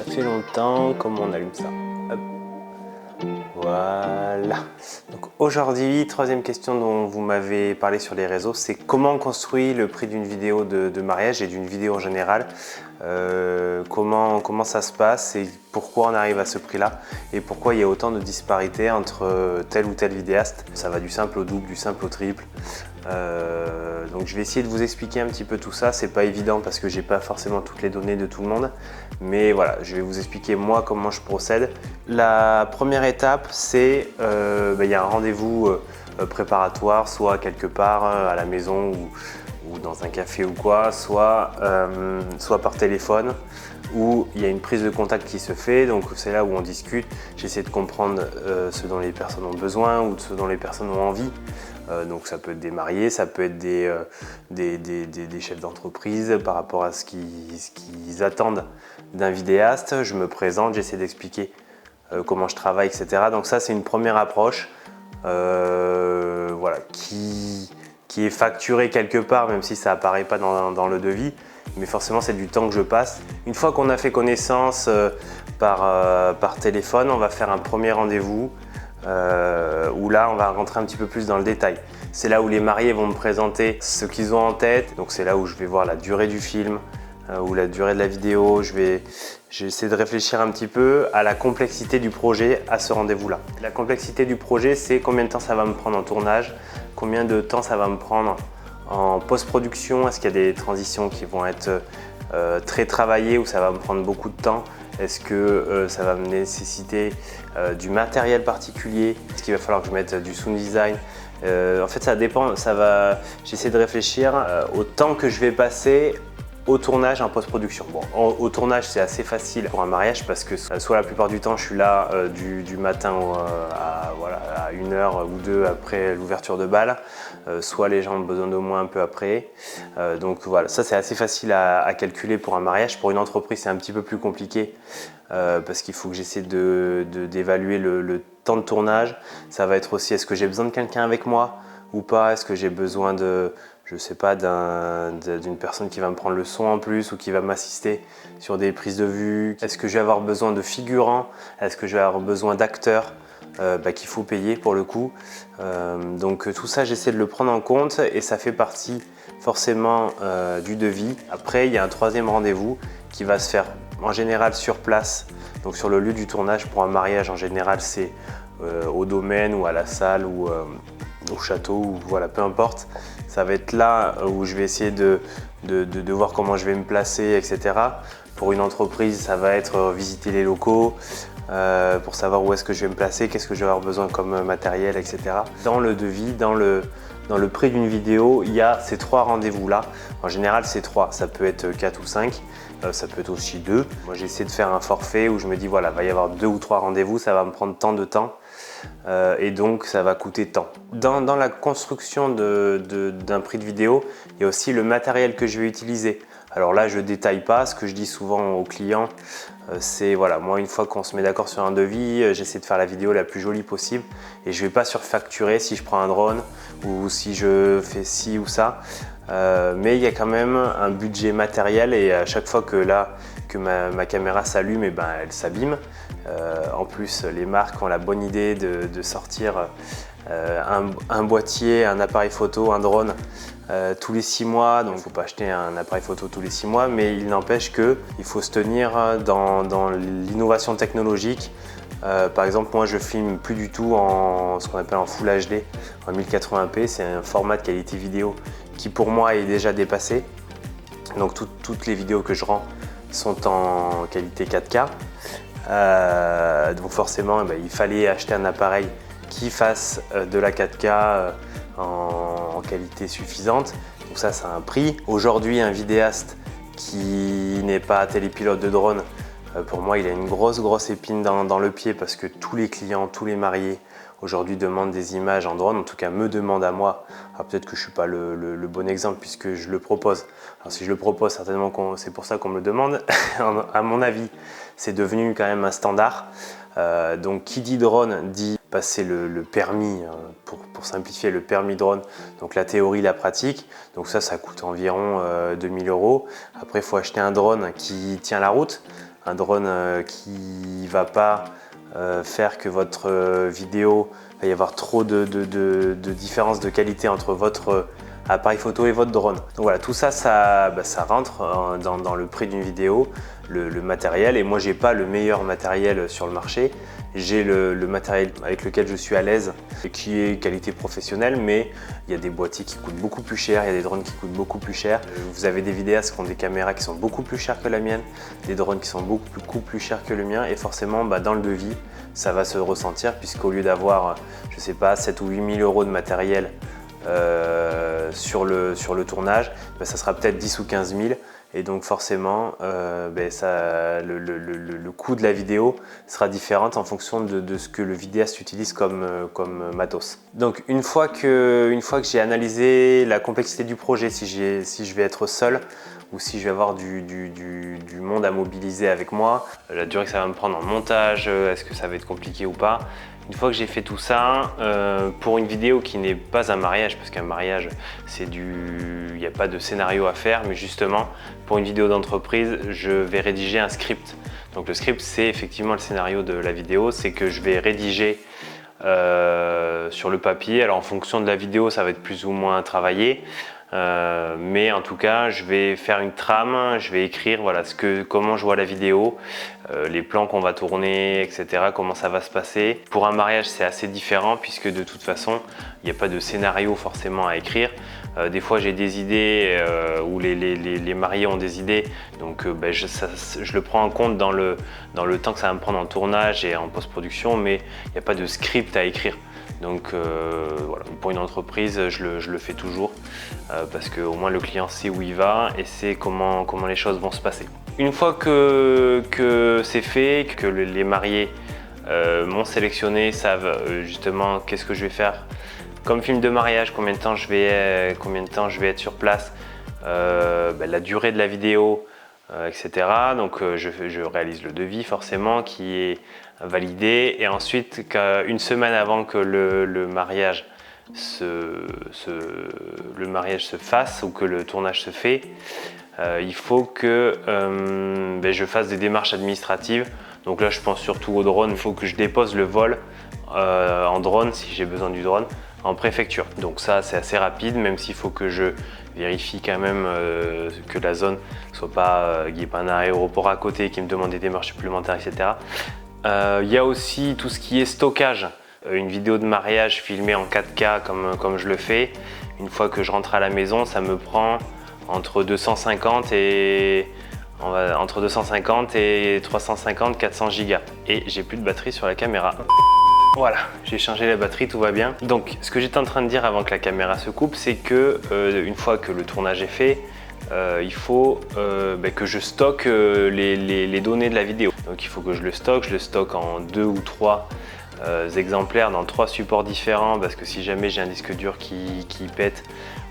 fait longtemps. Comment on allume ça? Hop. Voilà. Donc aujourd'hui, troisième question dont vous m'avez parlé sur les réseaux, c'est comment on construit le prix d'une vidéo de mariage et d'une vidéo en général. Comment ça se passe et pourquoi on arrive à ce prix-là et pourquoi il y a autant de disparités entre tel ou tel vidéaste. Ça va du simple au double, du simple au triple. Donc je vais essayer de vous expliquer un petit peu tout ça. C'est pas évident parce que j'ai pas forcément toutes les données de tout le monde, mais voilà, je vais vous expliquer moi comment je procède. La première étape, c'est il y a un rendez-vous préparatoire, soit quelque part à la maison ou dans un café ou quoi, soit par téléphone, où il y a une prise de contact qui se fait. Donc c'est là où on discute, j'essaie de comprendre ce dont les personnes ont besoin ou ce dont les personnes ont envie. Donc ça peut être des mariés, ça peut être des chefs d'entreprise par rapport à ce qu'ils attendent d'un vidéaste. Je me présente, j'essaie d'expliquer comment je travaille, etc. Donc ça, c'est une première approche voilà, qui est facturée quelque part, même si ça apparaît pas dans le devis. Mais forcément, c'est du temps que je passe. Une fois qu'on a fait connaissance par téléphone, on va faire un premier rendez-vous où là, on va rentrer un petit peu plus dans le détail. C'est là où les mariés vont me présenter ce qu'ils ont en tête. Donc c'est là où je vais voir la durée du film ou la durée de la vidéo. J'essaie de réfléchir un petit peu à la complexité du projet à ce rendez-vous-là. La complexité du projet, c'est combien de temps ça va me prendre en tournage, combien de temps ça va me prendre en post-production. Est-ce qu'il y a des transitions qui vont être très travaillées ou ça va me prendre beaucoup de temps? Est-ce que ça va me nécessiter du matériel particulier? Est-ce qu'il va falloir que je mette du sound design? En fait, ça dépend. J'essaie de réfléchir au temps que je vais passer au tournage en post-production. Bon, au tournage, c'est assez facile pour un mariage parce que soit la plupart du temps, je suis là du matin à 1h ou 2 après l'ouverture de bal, soit les gens ont besoin de moi un peu après. Donc voilà, ça c'est assez facile à calculer pour un mariage. Pour une entreprise, c'est un petit peu plus compliqué parce qu'il faut que j'essaie d'évaluer le temps de tournage. Ça va être aussi, est-ce que j'ai besoin de quelqu'un avec moi ou pas? Est-ce que j'ai besoin je sais pas, d'une personne qui va me prendre le son en plus ou qui va m'assister sur des prises de vue? Est-ce que je vais avoir besoin de figurants? Est-ce que je vais avoir besoin d'acteurs qu'il faut payer pour le coup? Donc tout ça, j'essaie de le prendre en compte et ça fait partie forcément du devis. Après, il y a un troisième rendez-vous qui va se faire en général sur place, donc sur le lieu du tournage. Pour un mariage, en général, c'est au domaine ou à la salle ou au château, ou voilà, peu importe. Ça va être là où je vais essayer de voir comment je vais me placer, etc. Pour une entreprise, ça va être visiter les locaux pour savoir où est-ce que je vais me placer, qu'est-ce que je vais avoir besoin comme matériel, etc. Dans le devis, dans le prix d'une vidéo, il y a ces trois rendez-vous-là. En général, c'est 3. Ça peut être 4 ou 5. Ça peut être aussi 2. Moi, j'essaie de faire un forfait où je me dis, voilà, il va y avoir 2 ou 3 rendez-vous, ça va me prendre tant de temps. Et donc ça va coûter tant. Dans la construction d'un prix de vidéo, il y a aussi le matériel que je vais utiliser. Alors là, je ne détaille pas. Ce que je dis souvent aux clients, c'est voilà, moi une fois qu'on se met d'accord sur un devis, j'essaie de faire la vidéo la plus jolie possible et je ne vais pas surfacturer si je prends un drone ou si je fais ci ou ça. Mais il y a quand même un budget matériel et à chaque fois que ma caméra s'allume, et ben, elle s'abîme. En plus, les marques ont la bonne idée de sortir un boîtier, un appareil photo, un drone tous les 6 mois. Donc il ne faut pas acheter un appareil photo tous les 6 mois, mais il n'empêche qu'il faut se tenir dans l'innovation technologique. Par exemple, moi je filme plus du tout en ce qu'on appelle en Full HD, en 1080p. C'est un format de qualité vidéo qui pour moi est déjà dépassé. Donc toutes les vidéos que je rends sont en qualité 4K. Donc forcément, il fallait acheter un appareil qui fasse de la 4K en qualité suffisante. Donc ça a un prix. Aujourd'hui, un vidéaste qui n'est pas télépilote de drone, pour moi, il a une grosse épine dans le pied parce que tous les clients, tous les mariés aujourd'hui demandent des images en drone, en tout cas me demandent à moi. Alors peut-être que je ne suis pas le bon exemple puisque je le propose. Alors si je le propose, certainement c'est pour ça qu'on me le demande. À mon avis, c'est devenu quand même un standard. Donc qui dit drone dit passer le permis, pour simplifier, le permis drone, donc la théorie, la pratique. Donc ça coûte environ 2000 €. Après, il faut acheter un drone qui tient la route. un drone qui va pas faire que votre vidéo, il va y avoir trop de différence de qualité entre votre appareil photo et votre drone. Donc voilà, tout ça, ça rentre dans le prix d'une vidéo, le matériel. Et moi, j'ai pas le meilleur matériel sur le marché. J'ai le matériel avec lequel je suis à l'aise, qui est qualité professionnelle, mais il y a des boîtiers qui coûtent beaucoup plus cher, il y a des drones qui coûtent beaucoup plus cher. Vous avez des vidéastes qui ont des caméras qui sont beaucoup plus chères que la mienne, des drones qui sont beaucoup plus chers que le mien, et forcément dans le devis, ça va se ressentir, puisqu'au lieu d'avoir, je sais pas, 7 ou 8 000 € de matériel sur le tournage, ça sera peut-être 10 ou 15 000. Et donc forcément, le coût de la vidéo sera différent en fonction de ce que le vidéaste utilise comme matos. Donc une fois que j'ai analysé la complexité du projet, si je vais être seul ou si je vais avoir du monde à mobiliser avec moi, la durée que ça va me prendre en montage, est-ce que ça va être compliqué ou pas. Une fois que j'ai fait tout ça, pour une vidéo qui n'est pas un mariage, parce qu'un mariage, il n'y a pas de scénario à faire, mais justement, pour une vidéo d'entreprise, je vais rédiger un script. Donc le script, c'est effectivement le scénario de la vidéo, c'est que je vais rédiger sur le papier. Alors en fonction de la vidéo, ça va être plus ou moins travaillé. Mais en tout cas, je vais faire une trame, je vais écrire voilà, comment je vois la vidéo, les plans qu'on va tourner, etc., comment ça va se passer. Pour un mariage, c'est assez différent puisque de toute façon, il n'y a pas de scénario forcément à écrire. Des fois, j'ai des idées ou les mariés ont des idées, donc je le prends en compte dans le temps que ça va me prendre en tournage et en post-production, mais il n'y a pas de script à écrire. Donc voilà, pour une entreprise, je le fais toujours parce qu'au moins le client sait où il va et sait comment les choses vont se passer. Une fois que c'est fait, que les mariés m'ont sélectionné, savent justement qu'est-ce que je vais faire comme film de mariage, combien de temps je vais être sur place, la durée de la vidéo, etc. Donc je réalise le devis forcément qui est validé et ensuite une semaine avant que le mariage se fasse ou que le tournage se fait, il faut que je fasse des démarches administratives. Donc là je pense surtout au drone, il faut que je dépose le vol en drone si j'ai besoin du drone en préfecture. Donc ça c'est assez rapide, même s'il faut que je vérifie quand même que la zone soit pas, qu'il n'y ait pas un aéroport à côté qui me demande des démarches supplémentaires, etc. Il y a aussi tout ce qui est stockage. Une vidéo de mariage filmée en 4K comme je le fais, une fois que je rentre à la maison, ça me prend entre 250 et 350, 400 gigas. Et j'ai plus de batterie sur la caméra. Voilà, j'ai changé la batterie, tout va bien. Donc ce que j'étais en train de dire avant que la caméra se coupe, c'est que une fois que le tournage est fait, il faut que je stocke les données de la vidéo. Donc il faut que je le stocke en 2 ou 3 exemplaires dans 3 supports différents, parce que si jamais j'ai un disque dur qui pète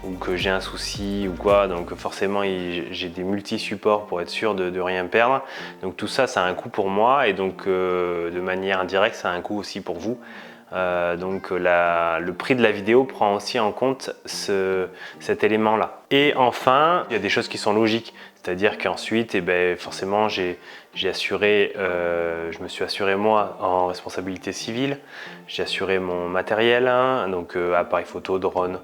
ou que j'ai un souci ou quoi, donc forcément j'ai des multi-supports pour être sûr de rien perdre. Donc tout ça, ça a un coût pour moi et donc de manière indirecte, ça a un coût aussi pour vous. Donc le prix de la vidéo prend aussi en compte cet élément-là. Et enfin, il y a des choses qui sont logiques, c'est-à-dire qu'ensuite, forcément, je me suis assuré moi en responsabilité civile, j'ai assuré mon matériel, donc appareil photo, drone,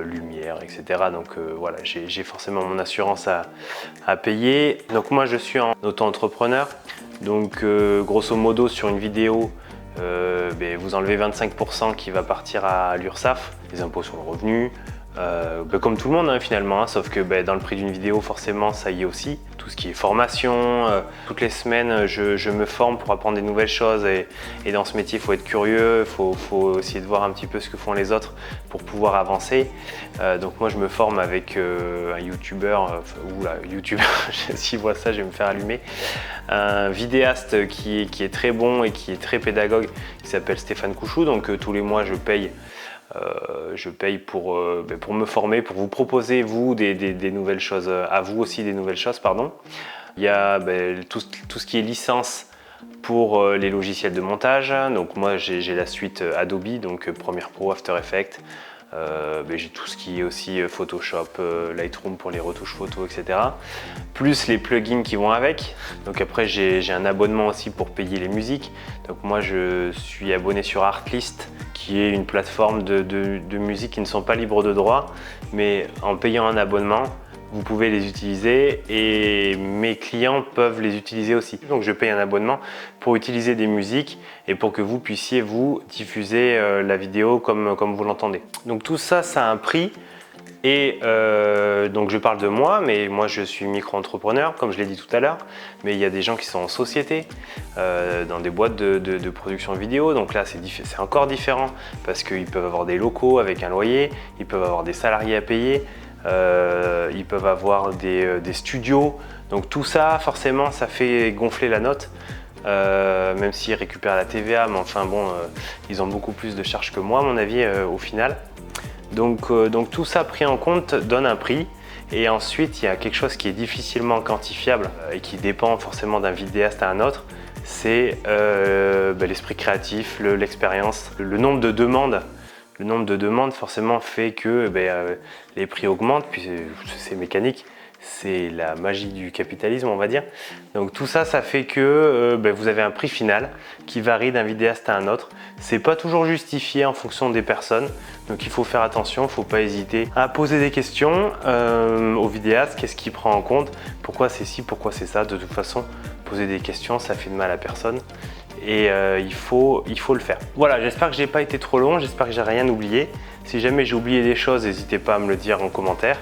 lumière, etc. Donc voilà, j'ai forcément mon assurance à payer. Donc moi, je suis en auto-entrepreneur, donc grosso modo sur une vidéo, vous enlevez 25% qui va partir à l'URSSAF, les impôts sur le revenu, comme tout le monde finalement, sauf que dans le prix d'une vidéo forcément ça y est aussi. Tout ce qui est formation, toutes les semaines je me forme pour apprendre des nouvelles choses et dans ce métier il faut être curieux, il faut essayer de voir un petit peu ce que font les autres pour pouvoir avancer. Donc moi je me forme avec un youtubeur, s'il voit ça je vais me faire allumer, un vidéaste qui est très bon et qui est très pédagogue, qui s'appelle Stéphane Couchou. Donc tous les mois je paye pour me former, pour vous proposer vous des nouvelles choses, à vous aussi des nouvelles choses, pardon. Il y a tout ce qui est licence pour les logiciels de montage. Donc moi j'ai la suite Adobe, donc Premiere Pro, After Effects, J'ai tout ce qui est aussi Photoshop, Lightroom pour les retouches photos, etc. Plus les plugins qui vont avec. Donc après j'ai un abonnement aussi pour payer les musiques. Donc moi je suis abonné sur Artlist, qui est une plateforme de musique qui ne sont pas libres de droit, mais en payant un abonnement, vous pouvez les utiliser et mes clients peuvent les utiliser aussi. Donc je paye un abonnement pour utiliser des musiques et pour que vous puissiez vous diffuser la vidéo comme vous l'entendez. Donc tout ça, ça a un prix. Et donc je parle de moi, mais moi je suis micro-entrepreneur, comme je l'ai dit tout à l'heure, mais il y a des gens qui sont en société, dans des boîtes de production vidéo, donc là c'est encore différent, parce qu'ils peuvent avoir des locaux avec un loyer, ils peuvent avoir des salariés à payer, ils peuvent avoir des studios, donc tout ça forcément ça fait gonfler la note. Même s'ils récupèrent la TVA, mais enfin bon, ils ont beaucoup plus de charges que moi à mon avis au final. Donc tout ça pris en compte donne un prix. Et ensuite il y a quelque chose qui est difficilement quantifiable et qui dépend forcément d'un vidéaste à un autre, c'est l'esprit créatif, l'expérience, le nombre de demandes. Le nombre de demandes forcément fait que les prix augmentent, puis c'est mécanique. C'est la magie du capitalisme, on va dire. Donc tout ça, ça fait que vous avez un prix final qui varie d'un vidéaste à un autre. C'est pas toujours justifié en fonction des personnes, donc il faut faire attention, il ne faut pas hésiter à poser des questions au vidéaste. Qu'est-ce qu'il prend en compte? Pourquoi c'est ci, pourquoi c'est ça? De toute façon, poser des questions, ça fait de mal à personne. Et il faut le faire. Voilà, j'espère que je n'ai pas été trop long, j'espère que j'ai rien oublié. Si jamais j'ai oublié des choses, n'hésitez pas à me le dire en commentaire.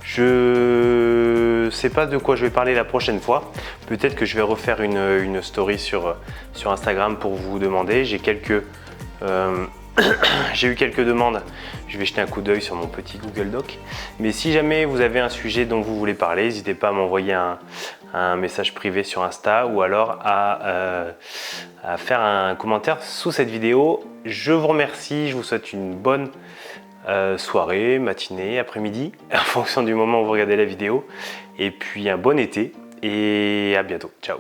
Je sais pas de quoi je vais parler la prochaine fois. Peut-être que je vais refaire une story sur Instagram pour vous demander. J'ai eu quelques demandes. Je vais jeter un coup d'œil sur mon petit Google Doc. Mais si jamais vous avez un sujet dont vous voulez parler, n'hésitez pas à m'envoyer un message privé sur Insta ou alors à faire un commentaire sous cette vidéo. Je vous remercie, je vous souhaite une bonne soirée, matinée, après-midi, en fonction du moment où vous regardez la vidéo. Et puis un bon été et à bientôt. Ciao.